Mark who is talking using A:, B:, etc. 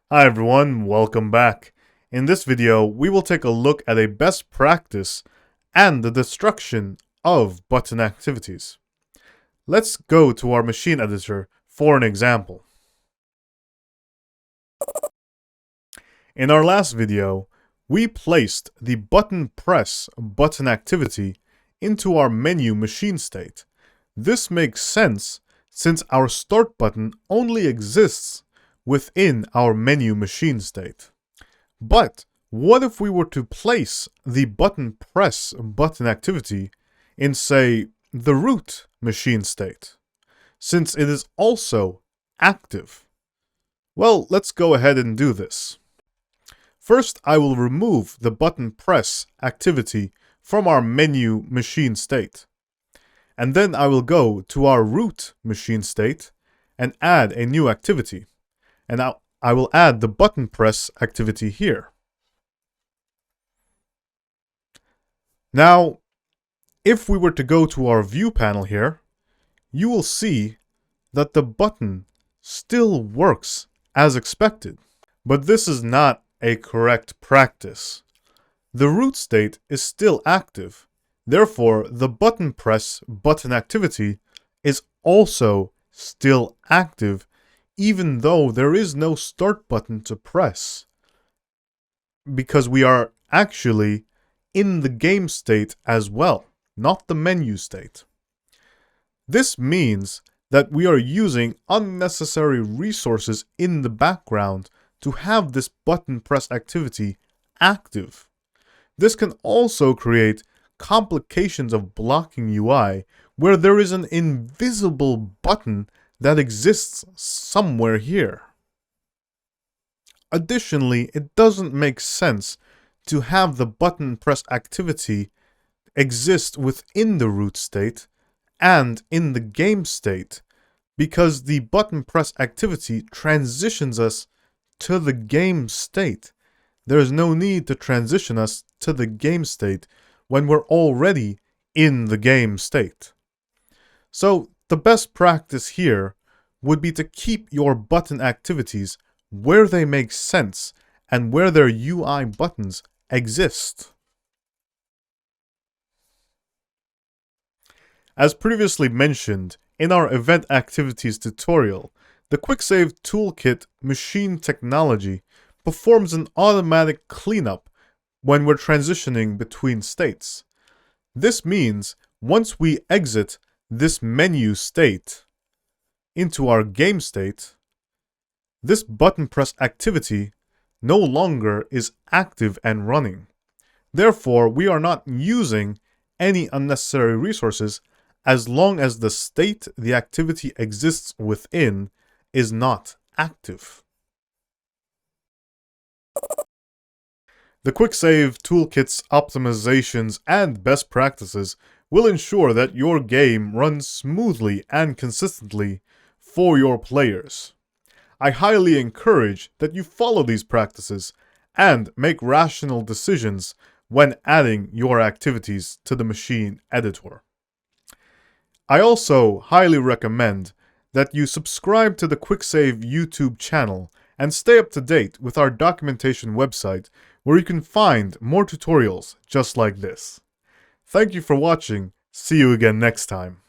A: Hi everyone, welcome back. In this video, we will take a look at a best practice and the destruction of button activities. Let's go to our machine editor for an example. In our last video, we placed the button press button activity into our menu machine state. This makes sense since our start button only exists within our menu machine state. But what if we were to place the button press button activity in, say, the root machine state, since it is also active? Well, let's go ahead and do this. First, I will remove the button press activity from our menu machine state. And then I will go to our root machine state and add a new activity. And I will add the button press activity here. Now, if we were to go to our view panel here, you will see that the button still works as expected. But this is not a correct practice. The root state is still active. Therefore, the button press button activity is also still active, even though there is no start button to press, because we are actually in the game state as well, not the menu state. This means that we are using unnecessary resources in the background to have this button press activity active. This can also create complications of blocking UI where there is an invisible button that exists somewhere here. Additionally, it doesn't make sense to have the button press activity exist within the root state and in the game state, because the button press activity transitions us to the game state. There is no need to transition us to the game state when we're already in the game state. So the best practice here would be to keep your button activities where they make sense and where their UI buttons exist. As previously mentioned in our event activities tutorial, the Quicksave Toolkit machine technology performs an automatic cleanup when we're transitioning between states. This means once we exit this menu state into our game state, this button press activity no longer is active and running. Therefore, we are not using any unnecessary resources as long as the state the activity exists within is not active. The Quicksave Toolkit's optimizations and best practices will ensure that your game runs smoothly and consistently for your players. I highly encourage that you follow these practices and make rational decisions when adding your activities to the machine editor. I also highly recommend that you subscribe to the Quicksave YouTube channel and stay up to date with our documentation website, where you can find more tutorials just like this. Thank you for watching. See you again next time.